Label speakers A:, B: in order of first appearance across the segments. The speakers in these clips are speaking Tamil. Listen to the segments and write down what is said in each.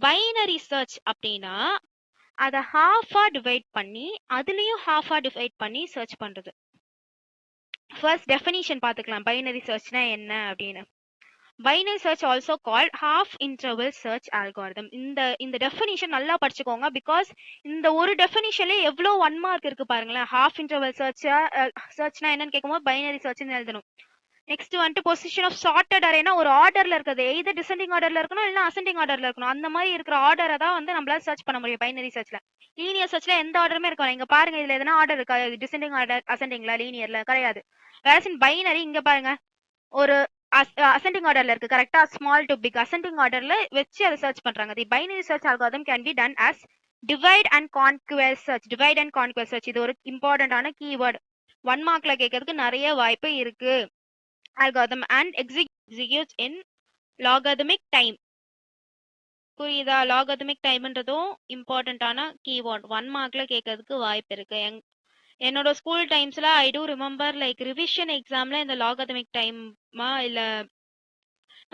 A: பைனரி சர்ச் அப்படின்னா அதை ஹாஃபா டிவைட் பண்ணி அதுலயும் ஹாஃபா டிவைட் பண்ணி சர்ச் பண்றது. ஃபர்ஸ்ட் டெஃபினிஷன் பார்த்துக்கலாம் பைனரி சர்ச்னா என்ன அப்படின்னு. Binary search also called half interval search algorithm. இந்த டெஃபினிஷன் நல்லா படிச்சுக்கோங்க. பிகாஸ் இந்த ஒரு டெஃபினிஷன்ல எவ்வளோ 1 மார்க் இருக்கு பாருங்களேன். ஹாஃப் இன்டர்வல் சர்ச்னா என்னன்னு கேட்கும்போது பைனரி சர்ச்னு எழுதணும். நெக்ஸ்ட் வந்துட்டு பொசிஷன் ஆஃப் சார்ட்டட் அரேனா ஒரு ஆர்டர்ல இருக்கிறது, எய்தர் டிசெண்டிங் ஆர்டர்ல இருக்கணும் இல்ல அசெண்டிங் ஆர்டர்ல இருக்கணும். அந்த மாதிரி இருக்கிற ஆர்டரை தான் வந்து நம்மளால சர்ச் பண்ண முடியும் பைனரி சர்ச்ல. லீனியர் சர்ச்ல எந்த ஆர்டருமே இருக்காது. இங்க பாருங்க, இதுல எதனா ஆர்டர் இருக்கா? டிசெண்டிங் ஆர்டர், அசெண்டிங்ல, லீனியர்ல கிடையாது. வேற பைனரி இங்க பாருங்க, ஒரு அசெண்டிங் ஆர்டர்ல இருக்கு கரெக்டா. ஸ்மால் டு பிக் அசெண்டிங் ஆர்டர்ல வச்சு அதை சர்ச் பண்றாங்க. The binary search algorithm can be done as divide and conquer search. Divide and conquer search இது ஒரு இம்பார்ட்டன்டான கீவேர்டு. 1 மார்க்ல கேட்கறதுக்கு நிறைய வாய்ப்பு இருக்கு. algorithm and executes in logarithmic time. புரியுதா? logarithmic timeன்றதும் இம்பார்ட்டன்டான கீவேர்ட். 1 மார்க்ல கேட்கறதுக்கு வாய்ப்பு இருக்கு. என்னோட ஸ்கூல் டைம்ஸ்ல ஐ டூ ரிமெம்பர் லைக் ரிவிஷன் எக்ஸாம்ல இந்த logarithmic டைமா இல்ல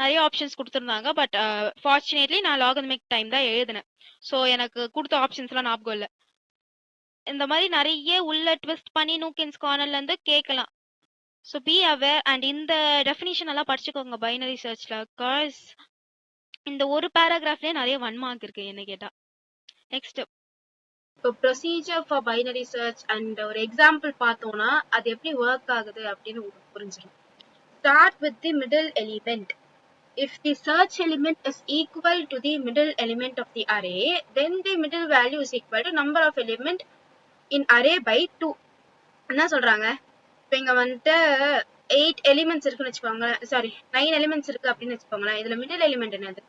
A: நிறைய ஆப்ஷன்ஸ் கொடுத்துருந்தாங்க. பட் ஃபார்ச்சுனேட்லி நான் logarithmic டைம் தான் எழுதினேன். ஸோ எனக்கு கொடுத்த ஆப்ஷன்ஸ்லாம் ஞாபகம் இல்லை. இந்த மாதிரி நிறைய உள்ள ட்விஸ்ட் பண்ணி நூக்கின்ஸ் கார்னர்ல இருந்து கேட்கலாம். So be aware. அண்ட் இந்த டெஃபினிஷன் எல்லாம் படிச்சுக்கோங்க பைனரி சர்ச்ல. காஸ் இந்த ஒரு பேராகிராஃப்லயே நிறைய 1 மார்க் இருக்கு என்ன கேட்டா. நெக்ஸ்ட் இப்போ procedure for binary search and ஒரு எக்ஸாம்பிள் பார்த்தோம்னா அது எப்படி ஒர்க் ஆகுது அப்படின்னு உங்களுக்கு புரிஞ்சிடும். Start with the middle element. If the search element is equal to the middle element of the array, then the middle value is equal to number of element in array by 2. என்ன சொல்றாங்க? இப்போ இங்க வந்துட்டு 8 எலிமெண்ட்ஸ் இருக்குன்னு வச்சுக்கோங்களேன். சாரி 9 எலிமெண்ட்ஸ் இருக்கு அப்படின்னு வச்சுக்கோங்களேன். இதுல மிடில் எலிமெண்ட் என்னது?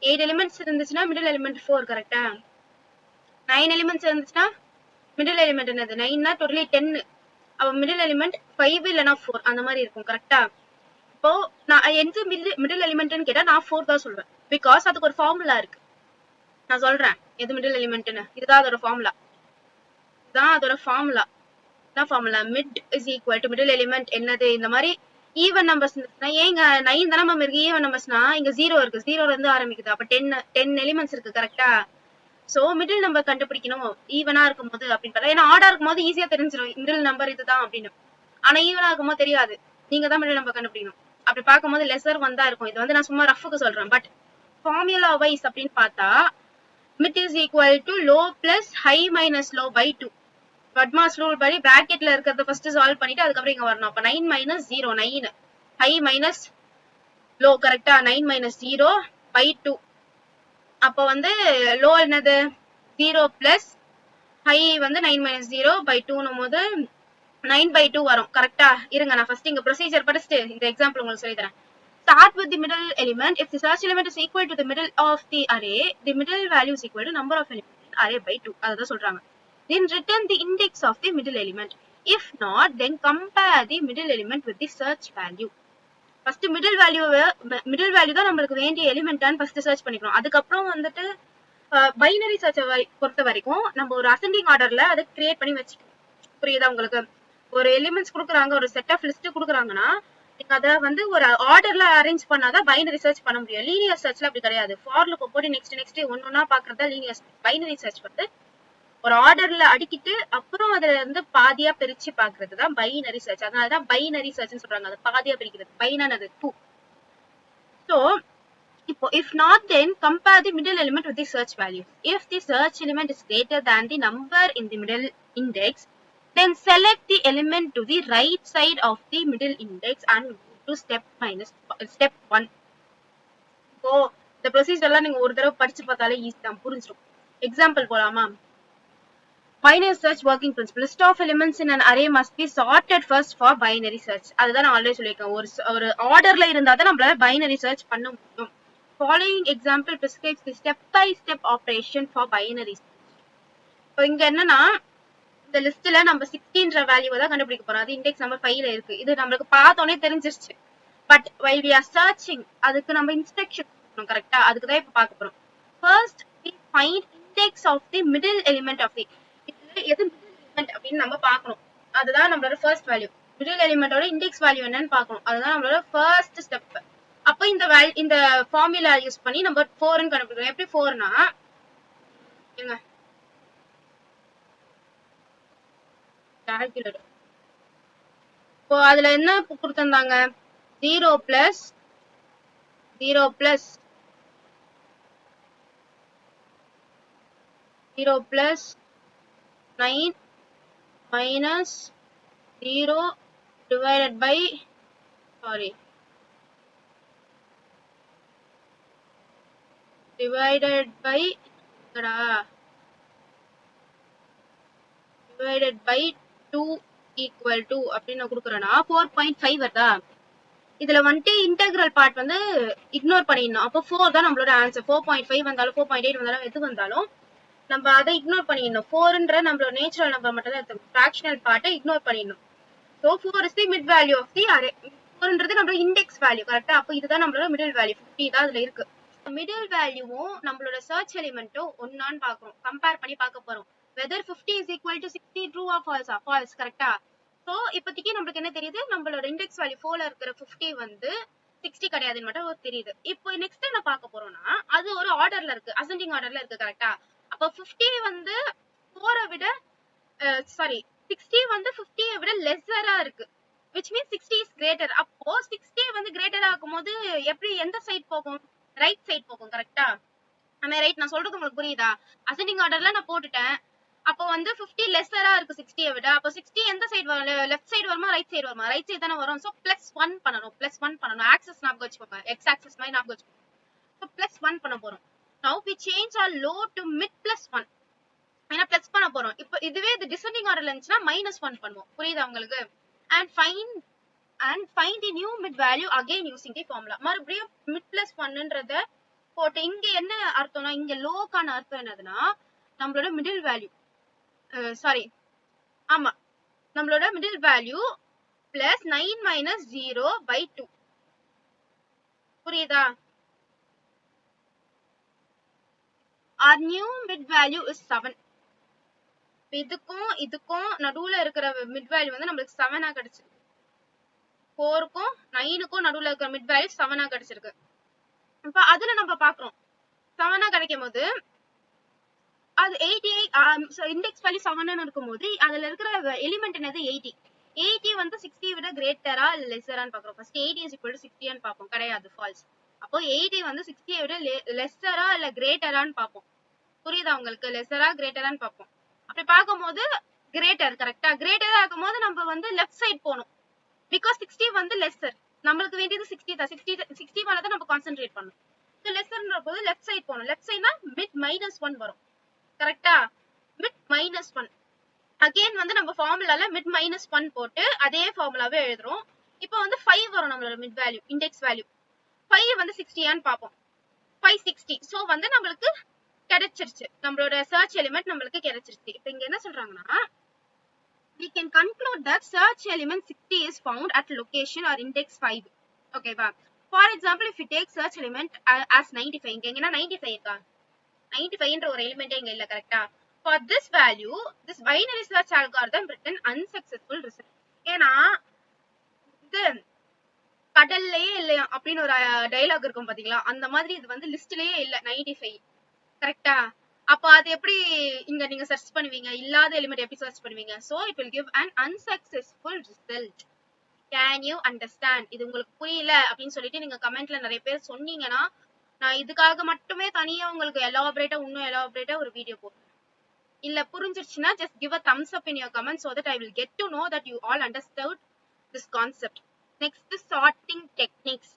A: 8 எலிமெண்ட்ஸ் இருந்துச்சுன்னா மிடில் எலிமெண்ட் 4 கரெக்டா? 9 எலிமெண்ட்ஸ் இருந்துச்சுன்னா மிடில் எலிமெண்ட் என்னது? 9னா டோட்டலி 10. அப்ப மிடில் எலிமெண்ட் 5 இல்லனா 4 அந்த மாதிரி இருக்கும் கரெக்டா? இப்போ நான் எந்த மிடில் எலிமெண்ட்னு கேட்டா நான் 4 தான் சொல்றேன். பிகாஸ் அதுக்கு ஒரு ஃபார்முலா இருக்கு. நான் சொல்றேன் எது மிடில் எலிமெண்ட்னு. இதுதான் அதோட ஃபார்முலா. இதுதான் அதோட ஃபார்முலா. என்ன formula? Mid is equal to middle element என்னது? இந்த மாதிரி ஈவன் நம்பர்ஸ் இருந்துச்சுன்னா, ஏங்க 9 தானே மேம் இருக்கு ஈவன் நம்பர்ஸ்னா, இங்க 0 இருக்கு. 0ல இருந்து ஆரம்பிக்குது. அப்ப 10 எலிமெண்ட்ஸ் இருக்கு கரெக்டா? சோ மிடில் நம்பர் கண்டுபிடிக்கணும் ஈவனா இருக்கும் போது அப்படின்னு பார்த்தா, ஏன்னா ஆர்டா இருக்கும் போது ஈஸியா தெரிஞ்சிடும் மிடில் நம்பர் இதுதான் அப்படின்னு. ஆனா ஈவனா இருக்கும் போது தெரியாது. நீங்க தான் மிடில் நம்பர் கண்டுபிடிக்கணும். அப்படி பார்க்கும்போது லெசர் வந்தா இருக்கும். இது வந்து நான் சும்மா ரஃபுக்கு சொல்றேன். பட் ஃபார்முலா வைஸ் அப்படின்னு பார்த்தா mid is equal to low plus high minus low by 2. BODMAS rule படி பிராக்கெட்ல இருக்கிறத ஃபர்ஸ்ட் சால்வ் பண்ணிட்டு அதுக்கப்புறம் இங்க வரணும். அப்ப 9 மைனஸ் 0 9, ஹை மைனஸ் லோ கரெக்டா? 9 மைனஸ் 0 பை 2. அப்ப வந்து லோ என்னது? 0 பிளஸ் ஹை வந்து 9 மைனஸ் 0 பை 2னும் போது 9 by 2 வரும் கரெக்டா? இருங்க நான் ஃபர்ஸ்ட் இங்க ப்ரொசீஜர் படிச்சுட்டு இந்த எக்ஸாம்பிள் உங்களுக்கு சொல்லி தரேன். Start with the middle element. If the search element is equal to the middle of the array, the middle value is equal to number of elements in array by 2. அதான் சொல்றாங்க. Then return the index of the middle element. If not, then compare the middle element with the search value. First middle value தான் நம்மளுக்கு வேண்டிய எலிமெண்டான்னு ஃபர்ஸ்ட் சர்ச் பண்ணிக்கணும். அதுக்கப்புறம் வந்துட்டு பைனரி சர்ச்சை பொறுத்த வரைக்கும் நம்ம ஒரு அசெண்டிங் ஆர்டர்ல அதை கிரியேட் பண்ணி வச்சுக்கணும். புரியுதா உங்களுக்கு? ஒரு எலிமெண்ட்ஸ் கொடுக்குறாங்க, ஒரு செட் ஆஃப் லிஸ்ட் கொடுக்குறாங்கன்னா அதை வந்து ஒரு ஆர்டர்ல அரேஞ்ச் பண்ணாதான் பைனரி சர்ச் பண்ண முடியும். லீனியர் சர்ச்ல அப்படி கிடையாது. ஃபார் லூப் போட்டு நெக்ஸ்ட் ஒன்னொன்னா பாக்குறதா லீனியர். பைனரி சர்ச் வந்து ஒரு ஆர்டர்ல அடிக்கிட்டு அப்புறம் அதுல இருந்து பாதியா பிரிச்சு பாக்குறது தான் பைனரி சர்ச். அதனாலதான் பைனரி சர்ச்னு சொல்றாங்க. அது பாதியா பிரிக்கிறது. பைனது 2. So இப்போ if not, then compare the middle element with the search value. If the search element is greater than the number in the middle index, then select the element to the right side of the middle index and go to step 1. இப்போ இந்த ப்ரொசீஜர்லாம் நீங்க ஒரு தடவை படிச்சு பார்த்தாலே ஈஸி தான், புரிஞ்சிடும். எக்ஸாம்பிள் போலாமா? Binary search working principle. List of elements in an array must be sorted first for binary search. அதுதான் நான் ஆல்ரெடி சொல்லியிருக்கேன். ஒரு ஆர்டர்ல இருந்தா தான் நம்மளால பைனரி சர்ச் பண்ண முடியும். Following example prescribes the step-by-step operation for binary search. இப்போ இங்க என்னன்னா, இந்த லிஸ்ட்ல நம்ம 16ன்ற வேல்யூவை தான் கண்டுபிடிக்க போறோம். அது இண்டெக்ஸ் நம்பர் 5ல இருக்கு. இது நம்மளுக்கு பார்த்தோன்னே தெரிஞ்சிருச்சு. But while we are searching, அதுக்கு நம்ம இன்ஸ்ட்ரக்ஷன் கொடுக்கணும் கரெக்டா? அதுக்கு தான் இப்போ பார்க்க போறோம். First we find index of the middle element of the. எது மிடில் எலிமெண்ட் அப்படின்னு நம்ம பார்க்கணும். அதுதான் நம்மளோட ஃபர்ஸ்ட் வேல்யூ. மிடில் எலிமெண்டோட இண்டெக்ஸ் வேல்யூ என்னன்னு பார்க்கணும். அதுதான் நம்மளோட ஃபர்ஸ்ட் ஸ்டெப். அப்ப இந்த ஃபார்முலா யூஸ் பண்ணி நம்ம 4 ன்னு கண்டுபிடிக்கிறோம். எப்படி 4னா ஏங்க கால்குலேட்டர். இப்போ அதுல என்ன கொடுத்திருந்தாங்க 0 plus 0 plus 0 plus 9 minus 0 divided by divided by divided by 2 equal to அப்படின்னு கொடுக்குறேன்னா 4.5 வருதா. இதுல வந்துட்டு இன்டெகிரல் பார்ட் வந்து இக்னோர் பண்ணிடணும். அப்போ 4 தான் நம்மளோட ஆன்சர். 4.5 வந்தாலும் 4.8 வந்தாலும் எது வந்தாலும் நம்ம அதை இக்னோர் பண்ணிடணும். 4ன்ற நம்மளோட நேச்சுரல் நம்பர் மட்டும் தான் எடுத்துக்கணும். ஃபிராக்ஷனல் பார்ட்டை இக்னோர் பண்ணிடணும். So 4 is the mid value of the array. 4ன்றது நம்மளோட இண்டெக்ஸ் வேல்யூ கரெக்டா. அப்போ இதுதான் நம்மளோட மிடில் வேல்யூ 50 தான் அதுல இருக்கு. மிடில் வேல்யூவும் நம்மளோட சர்ச் எலிமெண்ட்டும் ஒன்னான்னு பாக்குறோம். கம்பேர் பண்ணி பார்க்க போறோம். whether 50 is equal to 60 true or false false கரெக்டா. சோ இப்போதைக்கு நமக்கு என்ன தெரியுது நம்மளோட இண்டெக்ஸ் வேல்யூ 4ல இருக்கிற 50 வந்து 60 கிடையாதுன்னு மட்டும் தெரியுது. இப்போ நெக்ஸ்ட் என்ன பார்க்க போறோம்னா அது ஒரு ஆர்டர்ல இருக்கு, அசெண்டிங் ஆர்டர்ல இருக்கு கரெக்டா. அப்ப 50 வந்து 4 விட 60 வந்து 50 விட லெஸ்ஸரா இருக்கு, which means 60 is greater. அப்போ 60 வந்து greater ஆகும்போது எப்படி எந்த சைடு போகும், ரைட் சைடு போகும் கரெக்டா. ஆனா ரைட் நான் சொல்றது உங்களுக்கு புரியுதா. அசெண்டிங் ஆர்டர்ல நான் போட்டுட்டேன். அப்போ வந்து 50 லெஸ்ஸரா இருக்கு 60 விட. அப்போ 60 எந்த சைடு வரும், லெஃப்ட் சைடு வருமா ரைட் சைடு வருமா, ரைட் சைடு தானே வரும். சோ +1 பண்ணனும். +1 பண்ணனும். ஆக்சஸ் ஞாபகம் வச்சுக்கோங்க, x ஆக்சஸ் மாதிரி ஞாபகம் வச்சுக்கோங்க. சோ +1 பண்ண போறோம். now we change our low to mid +1. ஏன்னா பிளஸ் பண்ண போறோம். இப்போ இதுவே இது டிசெண்டிங் ஆர்டர்ல இருந்துச்சுன்னா -1 பண்ணுவோம். புரியுதா உங்களுக்கு. and find the new mid value again using the formula. மறுபடியும் mid +1ன்றத போட்டு இங்க என்ன அர்த்தம்னா இங்க லோக்கான அர்த்தம் என்னதுன்னா நம்மளோட மிடில் வேல்யூ ஆமா நம்மளோட மிடில் வேல்யூ பிளஸ் 9 - 0/2. புரியுதா. our new mid value is 7. இதுக்கும் நடுவுல இருக்கிற மிட் வேல்யூ வந்து நமக்கு 7 ஆ கிடைச்சிருக்கு. 4க்கும் 9க்கும் நடுவுல இருக்கிற மிட் வேல்யூ 7 ஆ கிடைச்சிருக்கு. இப்ப அதுல நம்ம பாக்குறோம் 7 ஆ கிடைக்கும் போது அது 88 இண்டெக்ஸ் வேல்யூ 7 இருக்கும்போது அதுல இருக்கிற எலிமெண்ட் என்னது 80 வந்து 60 விட கிரேட்டரா இல்ல லெஸ்ஸரான்னு பாக்குறோம். ஃபர்ஸ்ட் 80 is equal to 60 ன்னு பாப்போம். கிடையாது, ஃபால்ஸ். அப்போ 80 வந்து 60 விட லெஸ்ஸரா இல்ல கிரேட்டரான்னு பாப்போம். புரியுதா உங்களுக்கு. லெஸ்ஸரா கிரேட்டரான்னு பாப்போம். அப்படி பாக்கும்போது கிரேட்டர் கரெக்டா. கிரேட்டரா இருக்கும்போது நம்ம வந்து லெஃப்ட் சைடு போணும். பிகாஸ் 60 வந்து லெஸ்ஸர். நம்மளுக்கு வேண்டியது 60 தான். 60 மேல தான் நம்ம கான்சென்ட்ரேட் பண்ணணும். சோ லெஸ்ஸர்ன்ற போது லெஃப்ட் சைடு போணும். லெஃப்ட் சைடுனா மிட் -1 வரும் கரெக்டா. மிட் -1 அகைன் வந்து நம்ம ஃபார்முலால மிட் -1 போட்டு அதே ஃபார்முலாவே எழுதுறோம். இப்போ வந்து 5 வரும் நம்மளோட மிட் வேல்யூ, இண்டெக்ஸ் வேல்யூ. 5 வந்து 60 ஆன்னு பாப்போம். 560. சோ வந்து நம்மளுக்கு கிடைச்சிருச்சு. நம்மளோட சர்ச் எலிமெண்ட் நம்மளுக்கு கிடைச்சிருச்சு. இப்போ இங்க என்ன சொல்றாங்கன்னா we can conclude that search element 60 is found at location or index 5. Okay va. For example, if you take search element as 95, இங்க எங்கனா 95 இருக்கா. 95 ன்ற ஒரு எலிமெண்டே இங்க இல்ல கரெக்ட்டா. For this value, this binary search algorithm written unsuccessful result. ஏனா இது கடல்லையே இல்ல அப்படின ஒரு டயலாக் இருக்கும் பாத்தீங்களா, அந்த மாதிரி இது வந்து லிஸ்ட்லயே இல்ல 95 கரெக்ட்டா. அப்ப அது எப்படி இங்க நீங்க சர்ச் பண்ணுவீங்க, இல்லாத எலிமெண்ட் எப்படி சர்ச் பண்ணுவீங்க. so it will give an unsuccessful result. can you understand. இது உங்களுக்கு புரியல அப்படினு சொல்லிட்டு நீங்க கமெண்ட்ல நிறைய பேர் சொன்னீங்கனா நான் இதுக்காக மட்டுமே தனியா உங்களுக்கு எலாபரேட்டா ஒரு வீடியோ போடுறேன். இல்ல புரிஞ்சிருச்சுனா just give a thumbs up in your comments so that I will get to know that you all understood this concept. next, sorting techniques.